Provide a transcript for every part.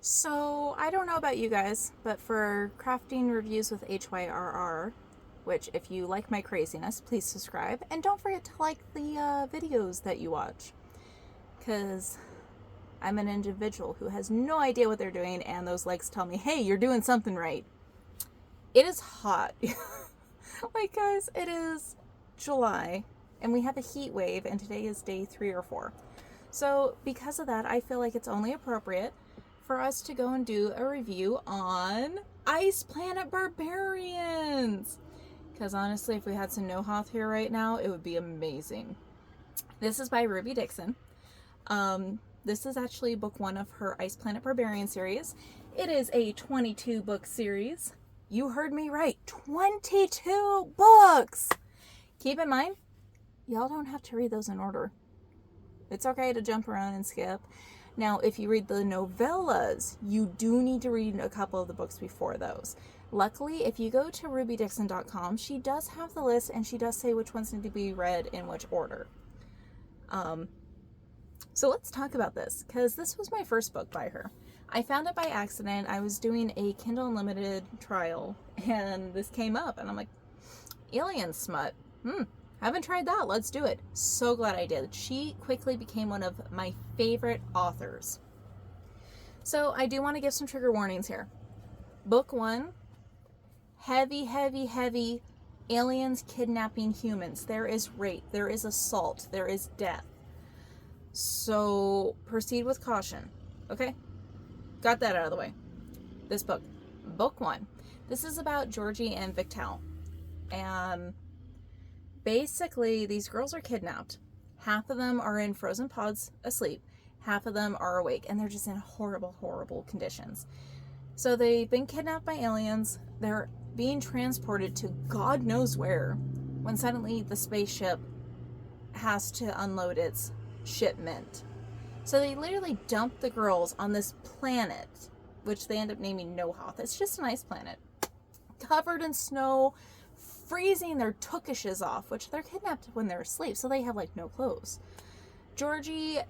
So, I don't know about you guys, but for crafting reviews with HYRR, which if you like my craziness, please subscribe. And don't forget to like the videos that you watch. Because I'm an individual who has no idea what they're doing, and those likes tell me, hey, you're doing something right. It is hot. Like, guys, it is July, and we have a heat wave, and today is day 3 or 4. So, because of that, I feel like it's only appropriate for us to go and do a review on Ice Planet Barbarians. Because honestly, if we had some no-hoth here right now, it would be amazing. This is by Ruby Dixon. This is actually book 1 of her Ice Planet Barbarian series. It is a 22 book series. You heard me right, 22 books! Keep in mind, y'all don't have to read those in order. It's okay to jump around and skip. Now, if you read the novellas, you do need to read a couple of the books before those. Luckily, if you go to rubydixon.com, she does have the list, and she does say which ones need to be read in which order. So let's talk about this, because this was my first book by her. I found it by accident. I was doing a Kindle Unlimited trial, and this came up, and I'm like, alien smut. Haven't tried that. Let's do it. So glad I did. She quickly became one of my favorite authors. So I do want to give some trigger warnings here. Book 1, heavy aliens kidnapping humans. There is rape, there is assault, there is death. So proceed with caution. Okay? Got that out of the way. This book, book 1. This is about Georgie and Victal. And basically, these girls are kidnapped. Half of them are in frozen pods asleep. Half of them are awake, and they're just in horrible conditions. So they've been kidnapped by aliens. They're being transported to God knows where, when suddenly the spaceship has to unload its shipment. So they literally dump the girls on this planet, which they end up naming No-Hoth. It's just an ice planet, covered in snow, freezing their tookishes off, which they're kidnapped when they're asleep, so they have like no clothes. Georgie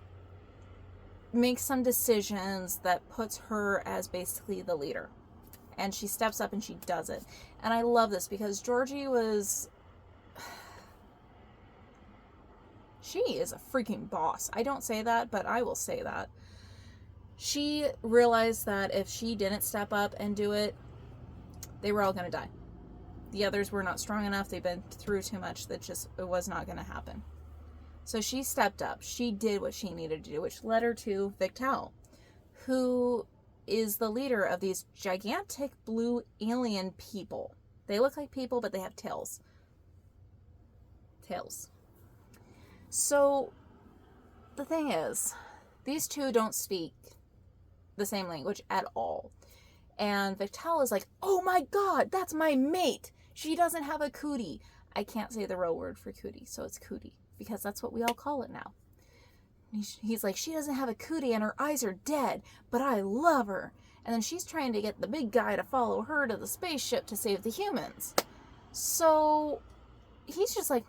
makes some decisions that puts her as basically the leader, and she steps up and she does it. And I love this because Georgie was, she is a freaking boss. I don't say that, but I will say that. She realized that if she didn't step up and do it, they were all going to die. The others were not strong enough. They've been through too much. That just, it was not going to happen. So she stepped up. She did what she needed to do, which led her to Victal, who is the leader of these gigantic blue alien people. They look like people, but they have tails. So the thing is, these two don't speak the same language at all. And Victal is like, oh my god, that's my mate. She doesn't have a cootie. I can't say the real word for cootie, so it's cootie, because that's what we all call it now. He's like, she doesn't have a cootie and her eyes are dead, but I love her. And then she's trying to get the big guy to follow her to the spaceship to save the humans. So he's just like,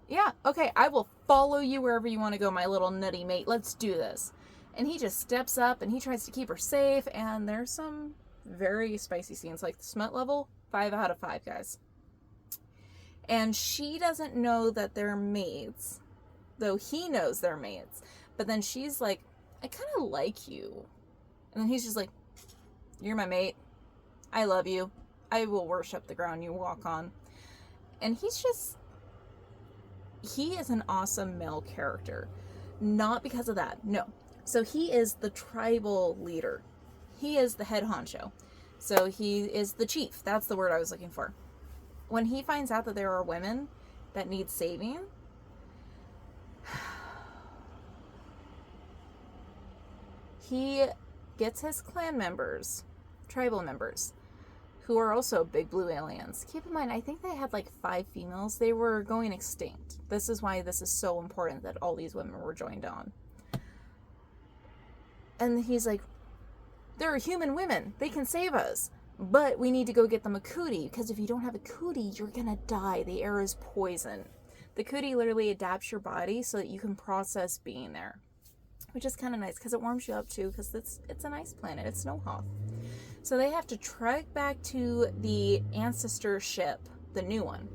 yeah, okay, I will follow you wherever you want to go, my little nutty mate. Let's do this. And he just steps up and he tries to keep her safe, and there's some very spicy scenes, like the smut level, 5 out of 5, guys. And she doesn't know that they're mates, though he knows they're mates. But then she's like, I kind of like you. And then he's just like, you're my mate. I love you. I will worship the ground you walk on. And he is an awesome male character. Not because of that, no. So he is the tribal leader. He is the head honcho. So he is the chief. That's the word I was looking for. When he finds out that there are women that need saving, he gets his clan members, tribal members, who are also big blue aliens. Keep in mind, I think they had like 5 females. They were going extinct. This is why this is so important that all these women were joined on. And he's like, there are human women. They can save us. But we need to go get them a cootie, because if you don't have a cootie, you're going to die. The air is poison. The cootie literally adapts your body so that you can process being there. which is kind of nice because it warms you up too, because it's an ice planet. It's Snowhoth. So they have to trek back to the ancestor ship, the new one,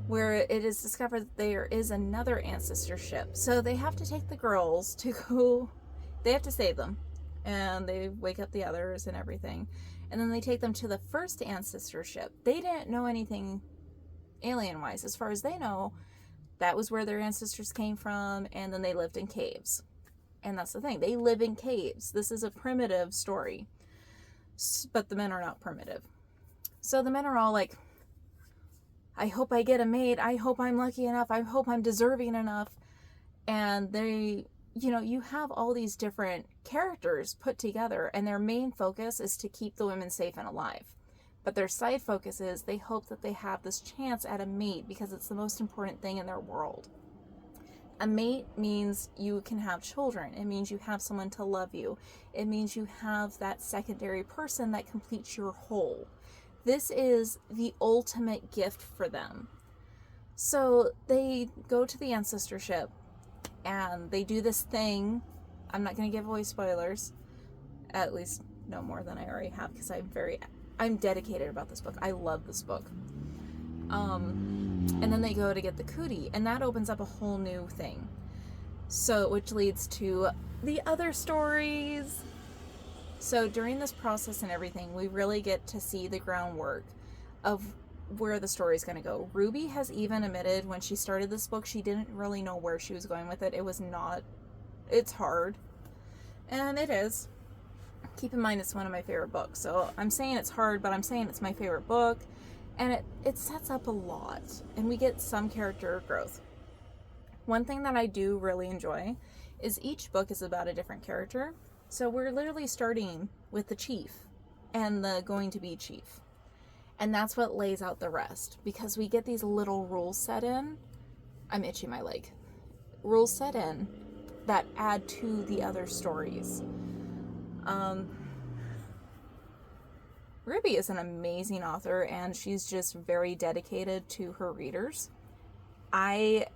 where it is discovered that there is another ancestor ship. So they have to take the girls to go, they have to save them, and they wake up the others and everything, and then they take them to the first ancestor ship. They didn't know anything alien wise. As far as they know, that was where their ancestors came from, and then they lived in caves. And that's the thing, they live in caves. This is a primitive story, but the men are not primitive. So the men are all like, I hope I get a mate, I hope I'm lucky enough, I hope I'm deserving enough. And they, you know, you have all these different characters put together, and their main focus is to keep the women safe and alive. But their side focus is they hope that they have this chance at a mate, because it's the most important thing in their world. A mate means you can have children. It means you have someone to love you. It means you have that secondary person that completes your whole. This is the ultimate gift for them. So they go to the ancestor ship, and they do this thing. I'm not going to give away spoilers, at least no more than I already have, because I'm dedicated about this book. I love this book. And then they go to get the cootie, and that opens up a whole new thing. So, which leads to the other stories. So during this process and everything, we really get to see the groundwork of where the story is going to go. Ruby has even admitted when she started this book, she didn't really know where she was going with it. It's hard. And it is. Keep in mind, it's one of my favorite books. So I'm saying it's hard, but I'm saying it's my favorite book. And it sets up a lot, and we get some character growth. One thing that I do really enjoy is each book is about a different character. So we're literally starting with the chief and the going to be chief. And that's what lays out the rest, because we get these little rules set in. I'm itching my leg. Rules set in that add to the other stories. Ruby is an amazing author, and she's just very dedicated to her readers. I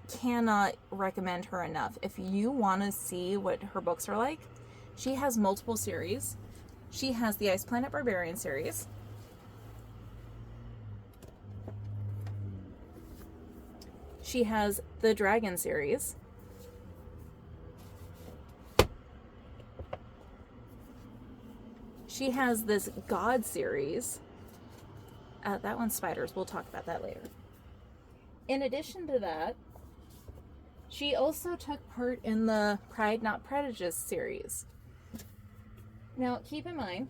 cannot recommend her enough. If you want to see what her books are like, she has multiple series. She has the Ice Planet Barbarian series. She has the Dragon series. She has this God series. That one's spiders. We'll talk about that later. In addition to that, she also took part in the Pride Not Prejudice series. Now, keep in mind...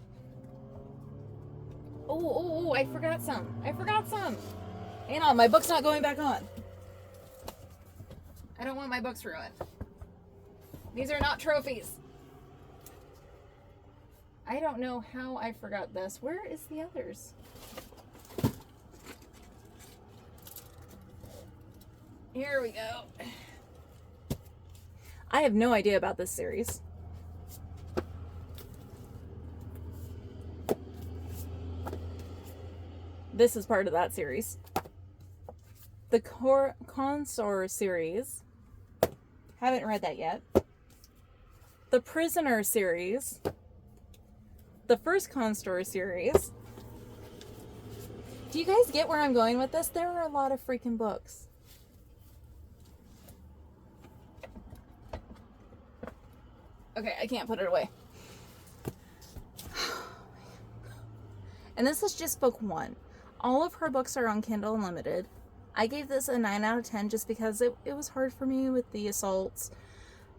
Oh, I forgot some. Hang on, my book's not going back on. I don't want my books ruined. These are not trophies. I don't know how I forgot this. Where is the others? Here we go. I have no idea about this series. This is part of that series. The Consor series. Haven't read that yet. The Prisoner series. The first Constor series. Do you guys get where I'm going with this? There are a lot of freaking books. Okay, I can't put it away. And this is just book 1. All of her books are on Kindle Unlimited. I gave this a 9 out of 10 just because it was hard for me with the assaults.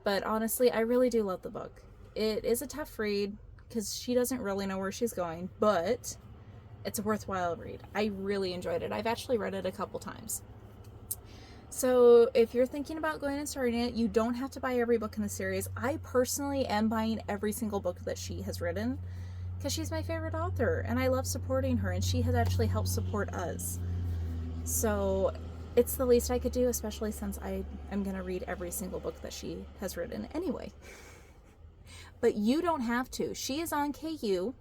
But honestly, I really do love the book. It is a tough read because she doesn't really know where she's going, but it's a worthwhile read. I really enjoyed it. I've actually read it a couple times. So if you're thinking about going and starting it, you don't have to buy every book in the series. I personally am buying every single book that she has written because she's my favorite author and I love supporting her, and she has actually helped support us. So it's the least I could do, especially since I am going to read every single book that she has written anyway. But you don't have to. She is on KU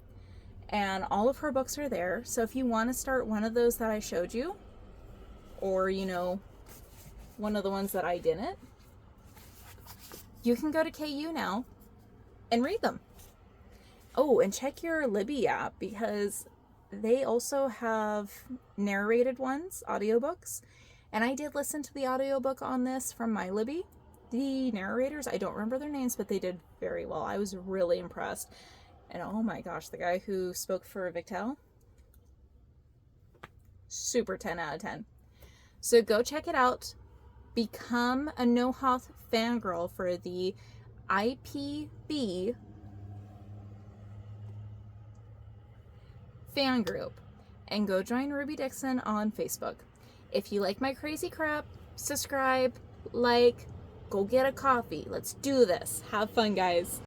and all of her books are there. So if you want to start one of those that I showed you, or, you know, one of the ones that I didn't, you can go to KU now and read them. Oh, and check your Libby app, because they also have narrated ones, audiobooks. And I did listen to the audiobook on this from my Libby. The narrators, I don't remember their names, but they did very well. I was really impressed. And oh my gosh, the guy who spoke for Victel, super 10 out of 10. So go check it out. Become a NoHoth fangirl for the IPB fan group, and go join Ruby Dixon on Facebook. If you like my crazy crap, subscribe, like, go get a coffee. Let's do this. Have fun, guys.